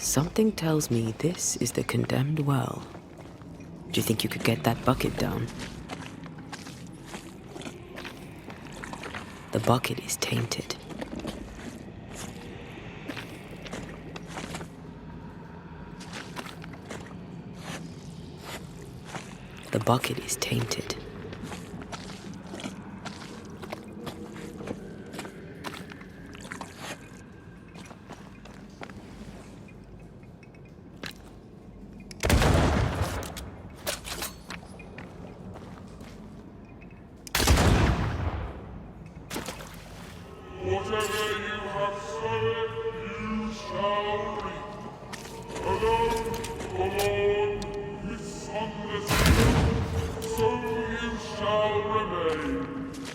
Something tells me this is the condemned well. Do you think you could get that bucket down? The bucket is tainted. The bucket is tainted.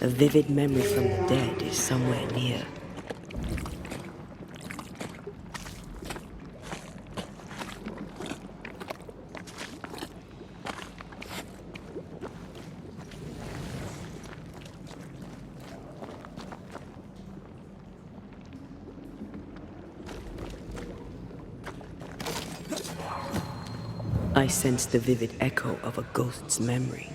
A vivid memory from the dead is somewhere near. I sense the vivid echo of a ghost's memory.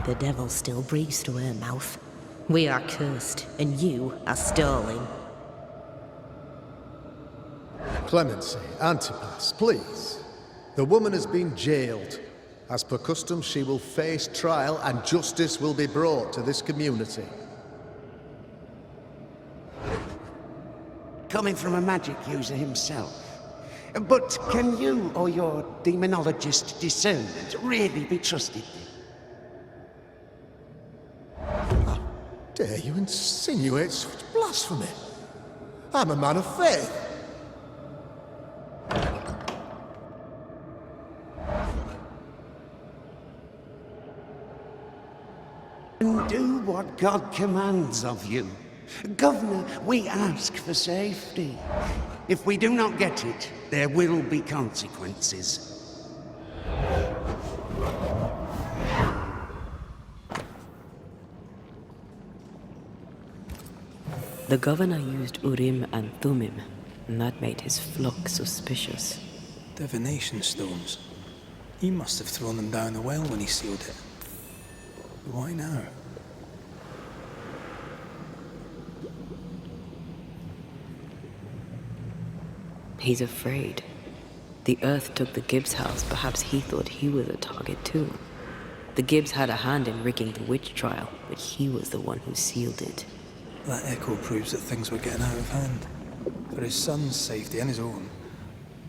The devil still breathes through her mouth. We are cursed, and you are stolen. Clemency, Antipas, please. The woman has been jailed. As per custom, she will face trial and justice will be brought to this community. Coming from a magic user himself. But can you or your demonologist discernment really be trusted? How dare you insinuate such blasphemy? I'm a man of faith. And do what God commands of you. Governor, we ask for safety. If we do not get it, there will be consequences. The governor used Urim and Thummim, and that made his flock suspicious. Divination stones. He must have thrown them down the well when he sealed it. Why now? He's afraid. The Earth took the Gibbs house. Perhaps he thought he was a target too. The Gibbs had a hand in rigging the witch trial, but he was the one who sealed it. That echo proves that things were getting out of hand. For his son's safety and his own,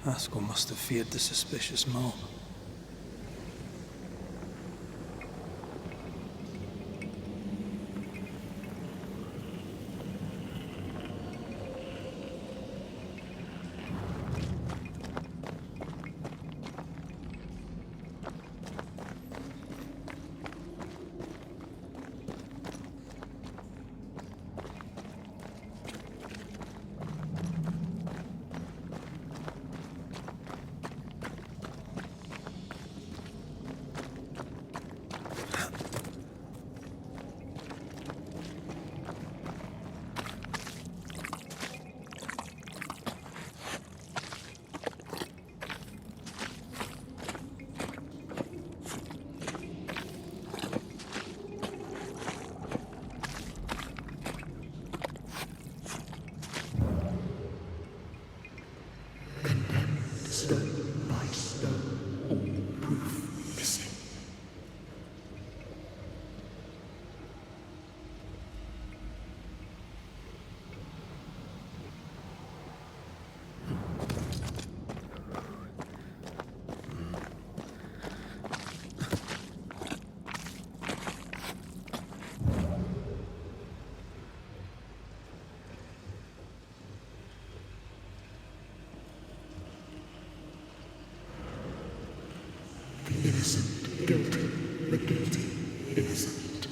Haskell must have feared the suspicious mob. Stone by stone, all proof missing. Innocent, guilty, the guilty, innocent.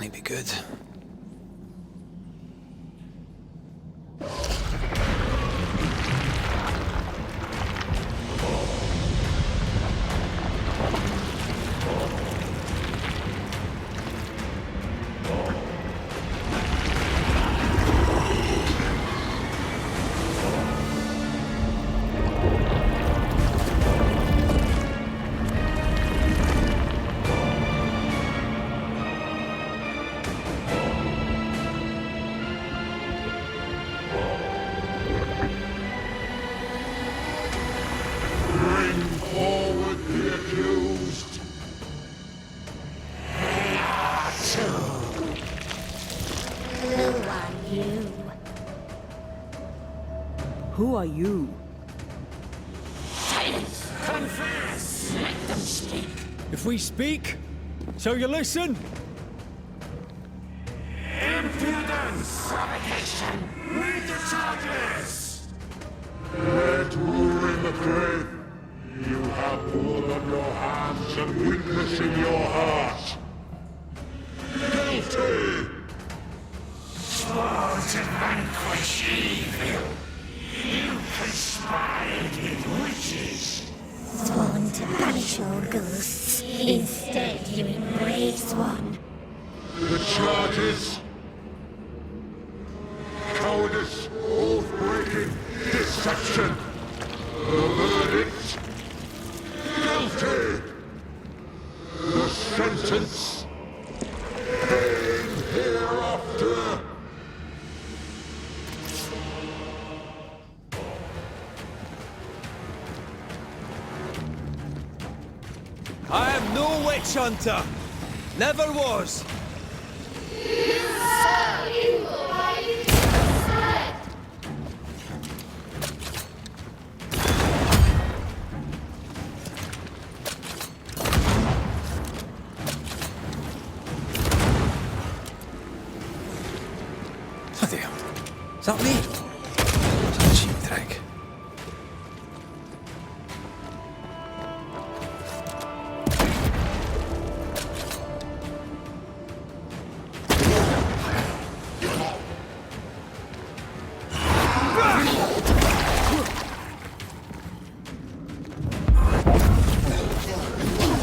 Can he be good? Who are you? Confess! Let them speak! If we speak, shall you listen? Impudence! Provocation! Read the charges! Red rule in the grave. You have blood on your hands and weakness in your heart. Guilty! Swore to vanquish evil. You conspired with witches. Sworn to banish all ghosts. Instead, you embrace one. The charges: cowardice, oath-breaking, deception. The verdict: guilty. The sentence: pain hereafter. I am no witch hunter. Never was. Bloody hell. Is that me? Such a cheap trick.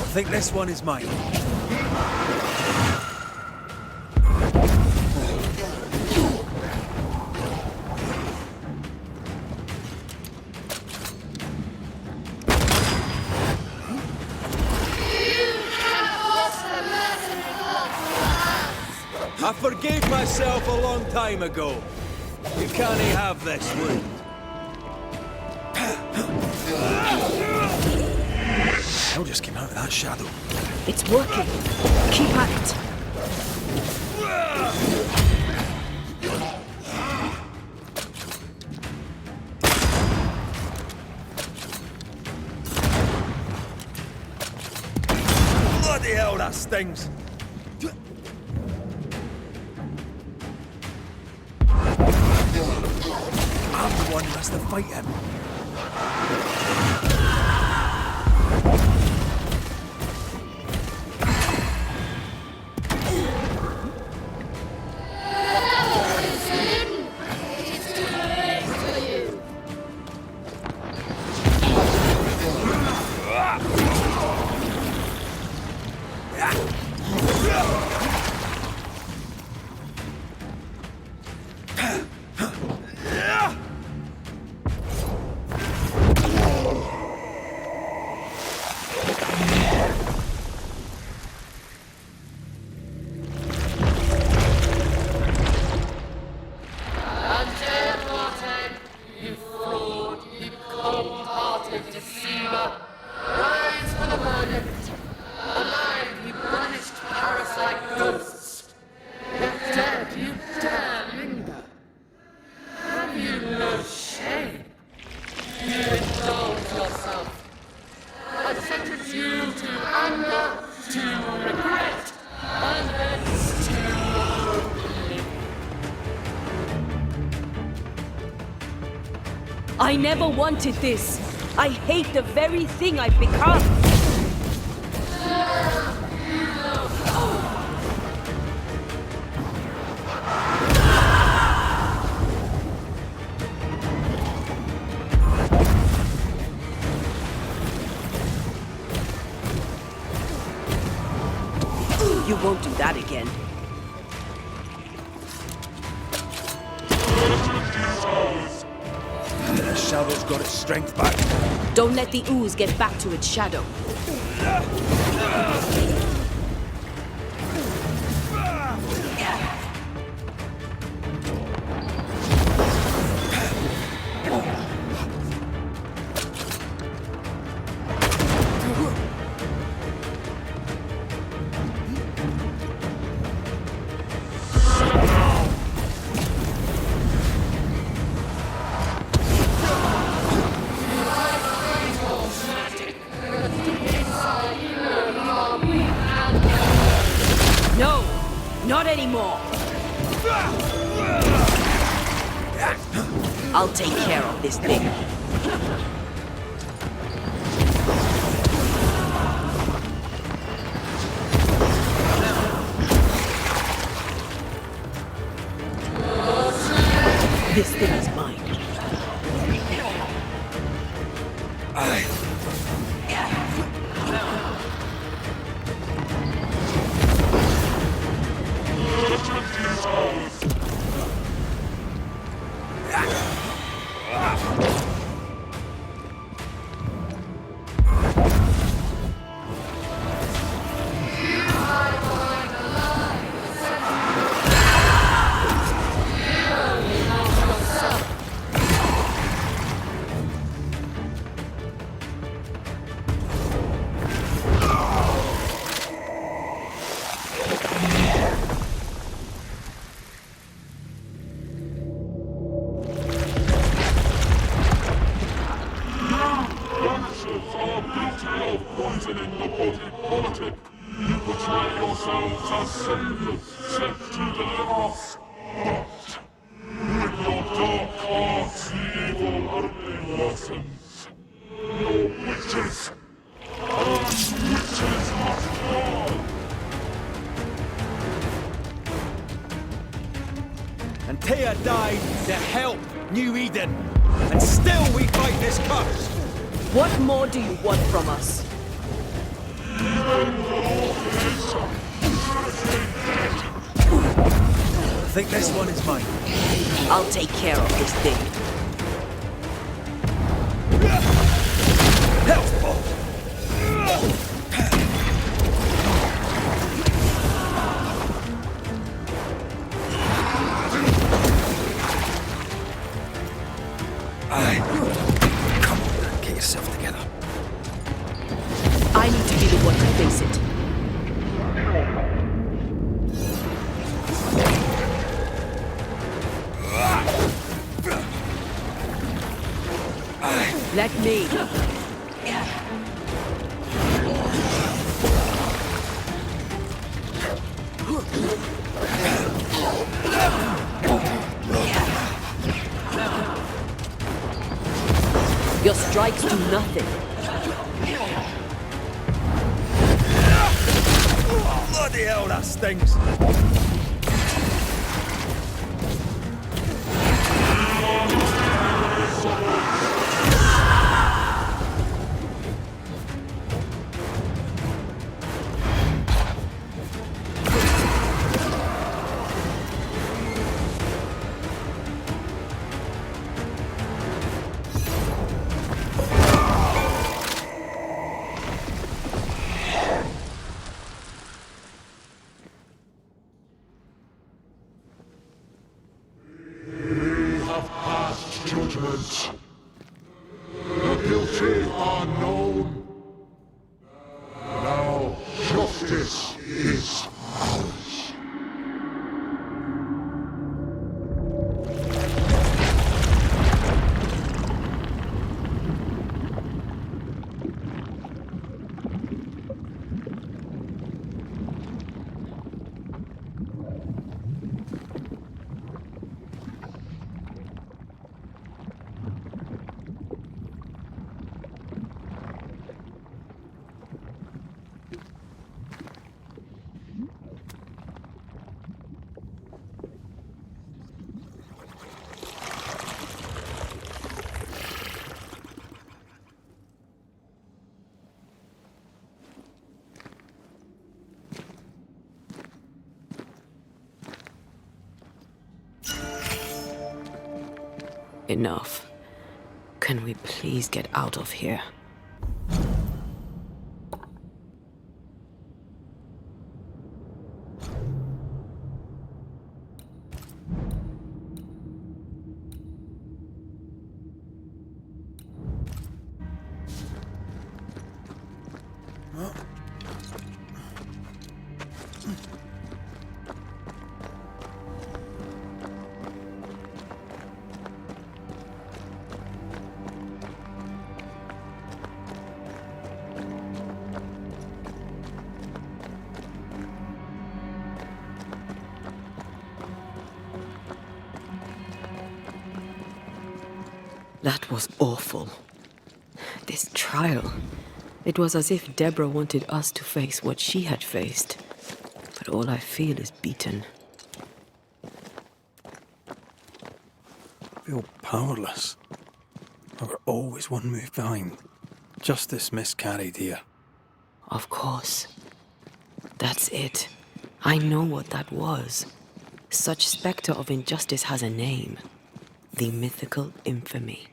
I think this one is mine. I forgave myself a long time ago. You can't have this wound. Hell just came out of that shadow. It's working. Keep at it. Bloody hell, that stings. I'm the one who has to fight him. I never wanted this. I hate the very thing I've become. that again. The shadow's got its strength back. Don't let the ooze get back to its shadow. No, not anymore. I'll take care of this thing. This thing is mine. Poisoning the body politic. You portray yourselves as saviors sent to deliver us. But with your dark hearts, the evil only worsens. Your witches and witches must fall. Antea died to help New Eden, and still we fight this curse. What more do you want from us? I think this one is mine. I'll take care of this thing. Health ball. Come on, get yourself together. I need to be the one to face it. Let me. Your strikes do nothing. Bloody hell, that stings. Judgment. The guilty are known. Now justice is ours. Enough. Can we please get out of here? That was awful. This trial. It was as if Deborah wanted us to face what she had faced. But all I feel is beaten. I feel powerless. I were always one move behind. Justice miscarried here. Of course. That's it. I know what that was. Such spectre of injustice has a name. The mythical infamy.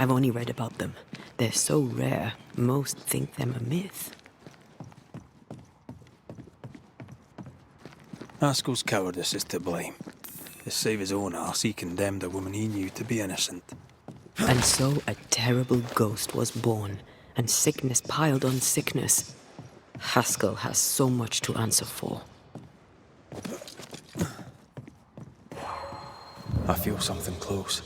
I've only read about them. They're so rare, most think them a myth. Haskell's cowardice is to blame. To save his own arse, he condemned a woman he knew to be innocent. And so a terrible ghost was born, and sickness piled on sickness. Haskell has so much to answer for. I feel something close.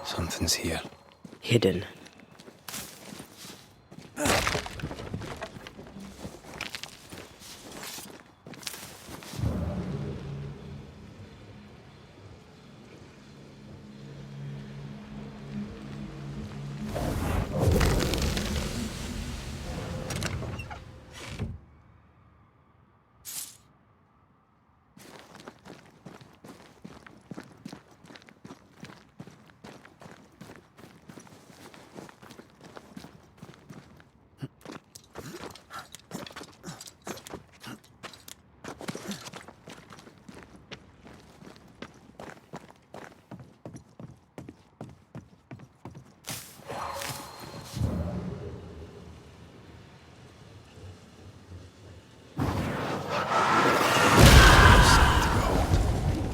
Something's here. Hidden.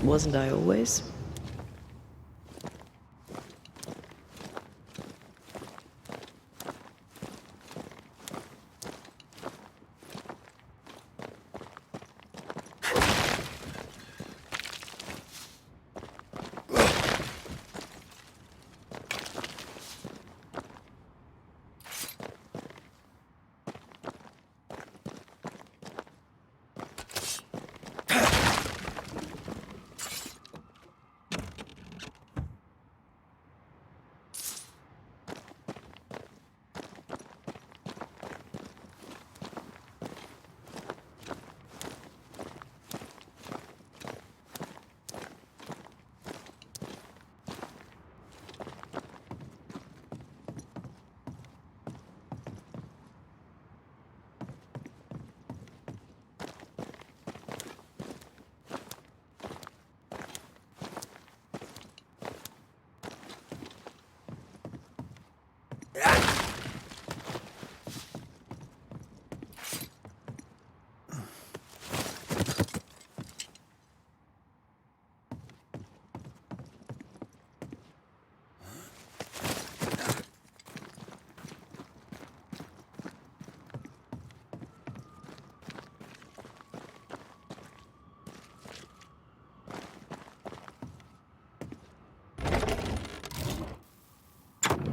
Wasn't I always?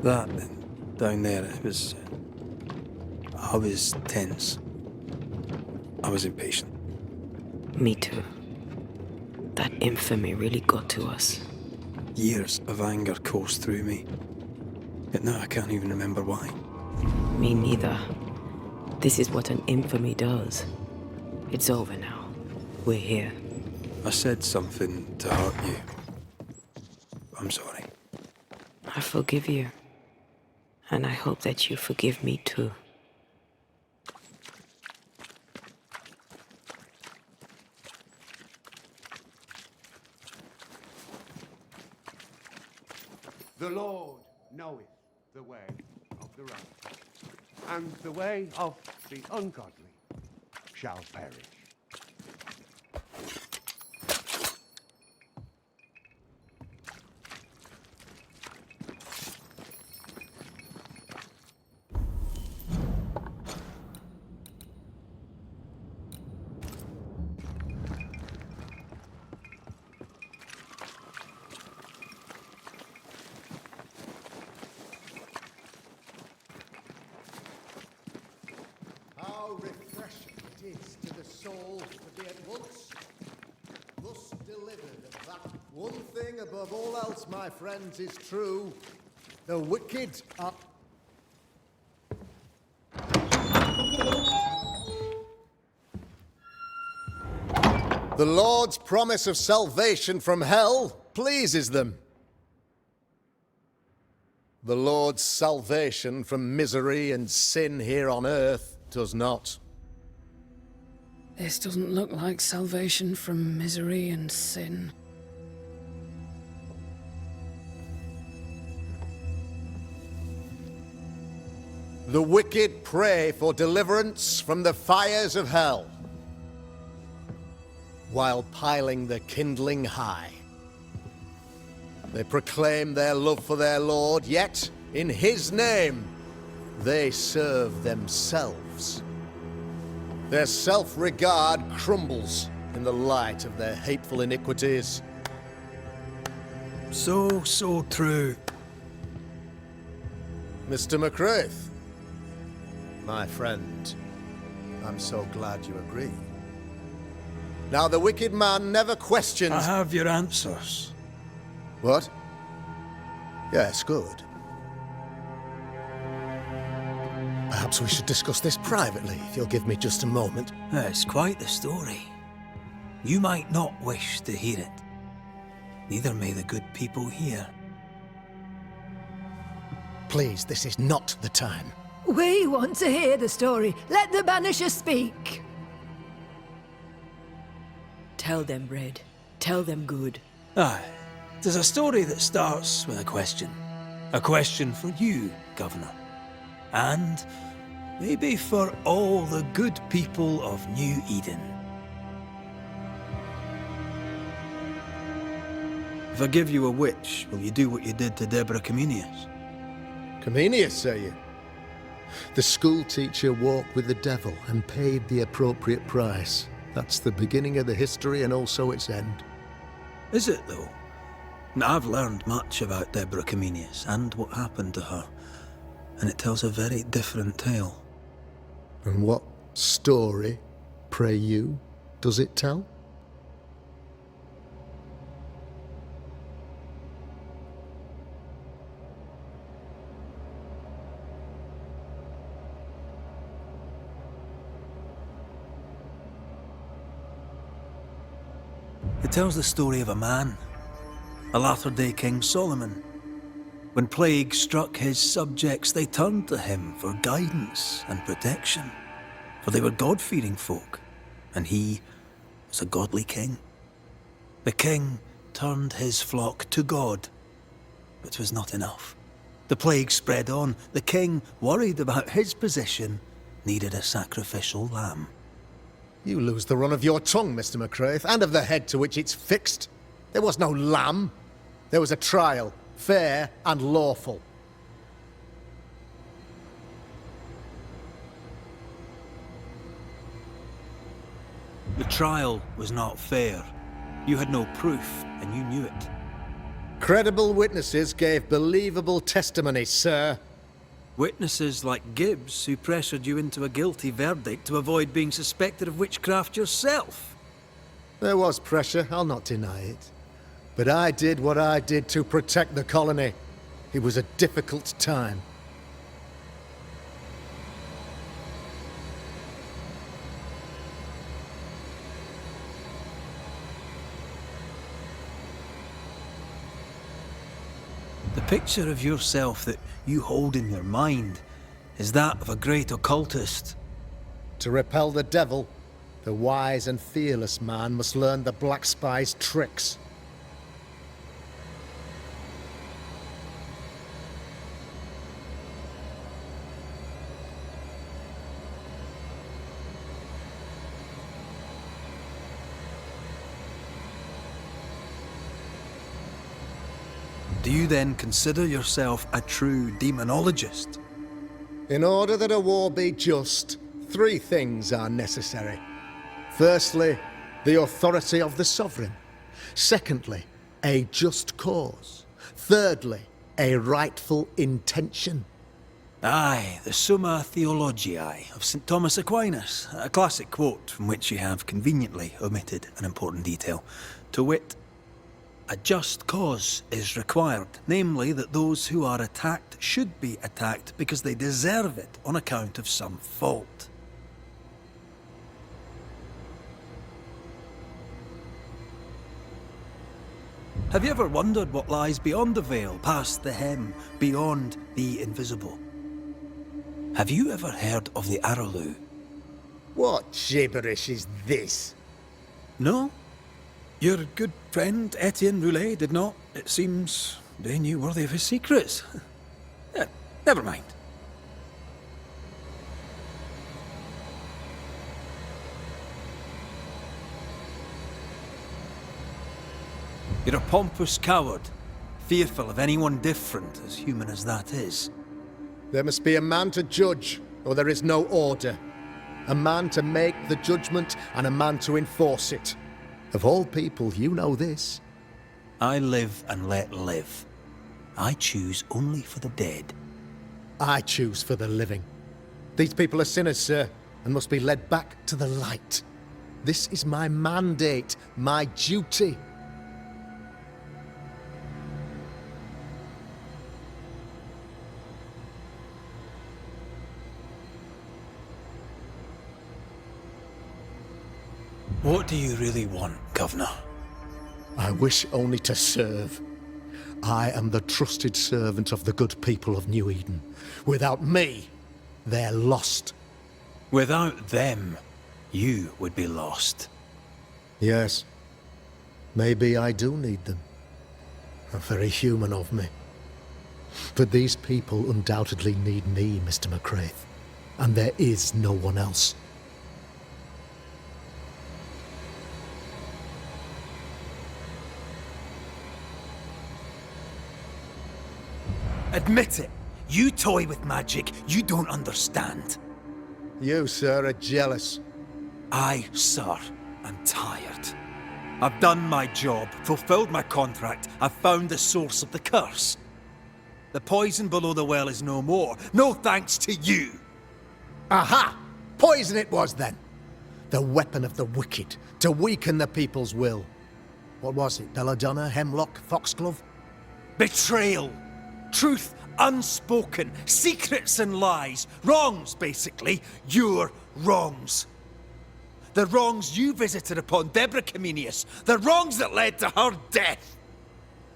That, down there, it was... I was tense. I was impatient. Me too. That infamy really got to us. Years of anger coursed through me. Yet now I can't even remember why. Me neither. This is what an infamy does. It's over now. We're here. I said something to hurt you. I'm sorry. I forgive you. And I hope that you forgive me too. The Lord knoweth the way of the right, and the way of the ungodly shall perish. How refreshing it is to the soul to be at once thus delivered of that one thing above all else, my friends, is true. The wicked are... The Lord's promise of salvation from hell pleases them. The Lord's salvation from misery and sin here on earth does not. This doesn't look like salvation from misery and sin. The wicked pray for deliverance from the fires of hell, while piling the kindling high. They proclaim their love for their Lord, yet, in His name, they serve themselves. Their self-regard crumbles in the light of their hateful iniquities. So true. Mr. McCraith, my friend, I'm so glad you agree. Now, the wicked man never questions... I have your answers. What? Yes, good. Perhaps we should discuss this privately, if you'll give me just a moment. It's quite the story. You might not wish to hear it. Neither may the good people here. Please, this is not the time. We want to hear the story. Let the Banishers speak. Tell them, Red. Tell them good. Aye. There's a story that starts with a question. A question for you, Governor. And maybe for all the good people of New Eden. If I give you a witch, will you do what you did to Deborah Comenius? Comenius, say you? The school teacher walked with the devil and paid the appropriate price. That's the beginning of the history and also its end. Is it, though? I've learned much about Deborah Comenius and what happened to her, and it tells a very different tale. And what story, pray you, does it tell? It tells the story of a man, a latter-day King Solomon. When plague struck his subjects, they turned to him for guidance and protection, for they were God-fearing folk, and he was a godly king. The king turned his flock to God, but was not enough. The plague spread on. The king, worried about his position, needed a sacrificial lamb. You lose the run of your tongue, Mr. McCraith, and of the head to which it's fixed. There was no lamb. There was a trial, fair and lawful. The trial was not fair. You had no proof, and you knew it. Credible witnesses gave believable testimony, sir. Witnesses like Gibbs, who pressured you into a guilty verdict to avoid being suspected of witchcraft yourself. There was pressure, I'll not deny it. But I did what I did to protect the colony. It was a difficult time. The picture of yourself that you hold in your mind is that of a great occultist. To repel the devil, the wise and fearless man must learn the Black Spy's tricks. Do you then consider yourself a true demonologist? In order that a war be just, 3 things are necessary. Firstly, the authority of the sovereign. Secondly, a just cause. Thirdly, a rightful intention. Aye, the Summa Theologiae of St. Thomas Aquinas, a classic quote from which you have conveniently omitted an important detail. To wit, a just cause is required, namely that those who are attacked should be attacked because they deserve it on account of some fault. Have you ever wondered what lies beyond the veil, past the hem, beyond the invisible? Have you ever heard of the Araloo? What gibberish is this? No? Your good friend Etienne Roulet did not, it seems, deign you worthy of his secrets. Never mind. You're a pompous coward, fearful of anyone different, as human as that is. There must be a man to judge, or there is no order. A man to make the judgment, and a man to enforce it. Of all people, you know this. I live and let live. I choose only for the dead. I choose for the living. These people are sinners, sir, and must be led back to the light. This is my mandate, my duty. What do you really want, Governor? I wish only to serve. I am the trusted servant of the good people of New Eden. Without me, they're lost. Without them, you would be lost. Yes. Maybe I do need them. Very human of me. But these people undoubtedly need me, Mr. McCraith. And there is no one else. Admit it. You toy with magic you don't understand. You, sir, are jealous. I, sir, am tired. I've done my job, fulfilled my contract, I've found the source of the curse. The poison below the well is no more, no thanks to you. Aha! Poison it was then. The weapon of the wicked, to weaken the people's will. What was it, belladonna, hemlock, foxglove? Betrayal. Truth unspoken, secrets and lies, wrongs basically, your wrongs. The wrongs you visited upon Deborah Comenius, the wrongs that led to her death.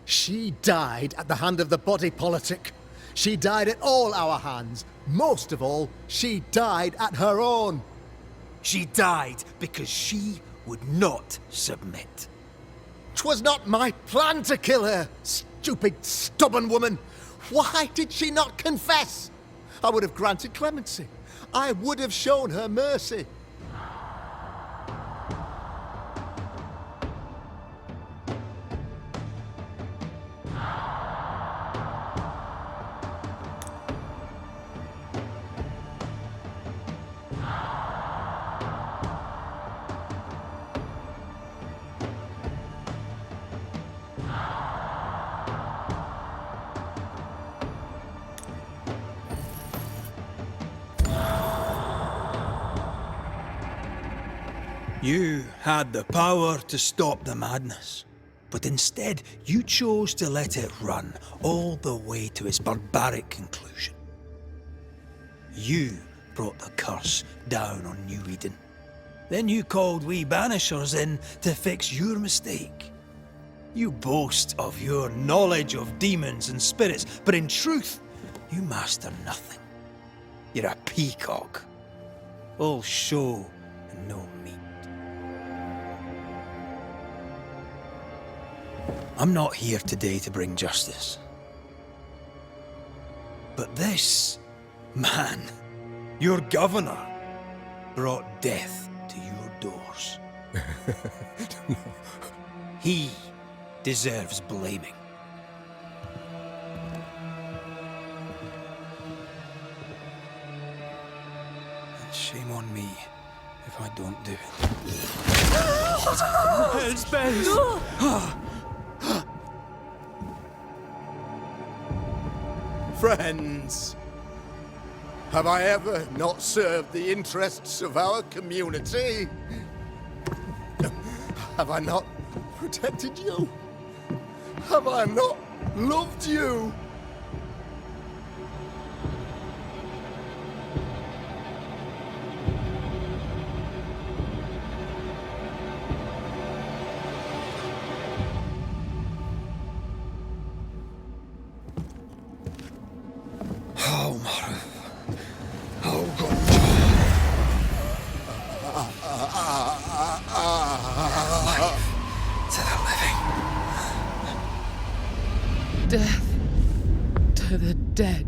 She died at the hand of the body politic. She died at all our hands. Most of all, she died at her own. She died because she would not submit. 'Twas not my plan to kill her, stupid, stubborn woman. Why did she not confess? I would have granted clemency. I would have shown her mercy. You had the power to stop the madness, but instead you chose to let it run all the way to its barbaric conclusion. You brought the curse down on New Eden. Then you called we Banishers in to fix your mistake. You boast of your knowledge of demons and spirits, but in truth, you master nothing. You're a peacock. All show and no meat. I'm not here today to bring justice. But this man, your governor, brought death to your doors. He deserves blaming. And shame on me if I don't do it. Hell's bells! Friends, have I ever not served the interests of our community? Have I not protected you? Have I not loved you? Death to the dead.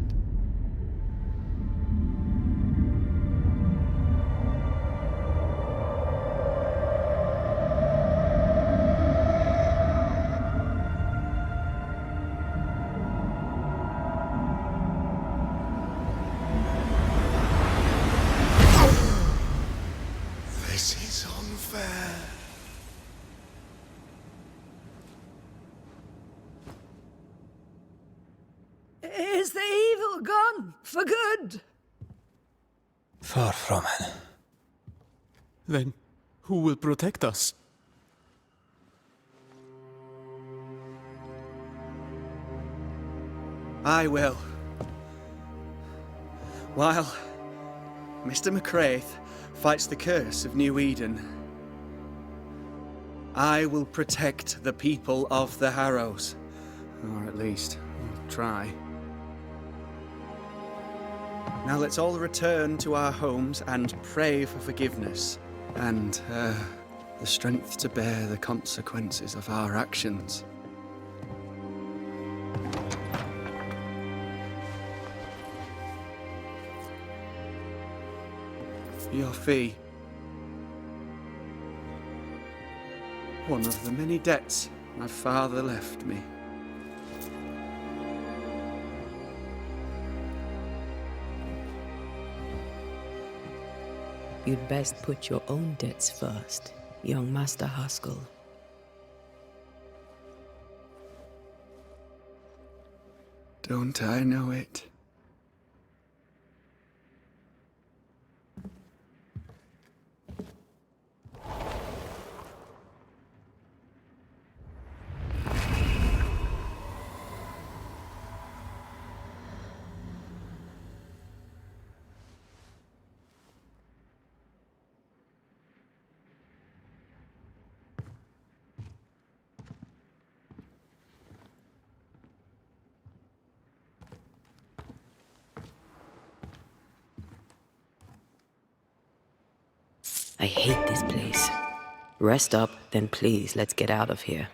This is unfair. Is the evil gone for good? Far from it. Then who will protect us? I will. While Mr. McCraith fights the curse of New Eden, I will protect the people of the Harrows. Or at least, try. Now let's all return to our homes and pray for forgiveness and the strength to bear the consequences of our actions. Your fee. One of the many debts my father left me. You'd best put your own debts first, young Master Haskell. Don't I know it? I hate this place. Rest up, then please, let's get out of here.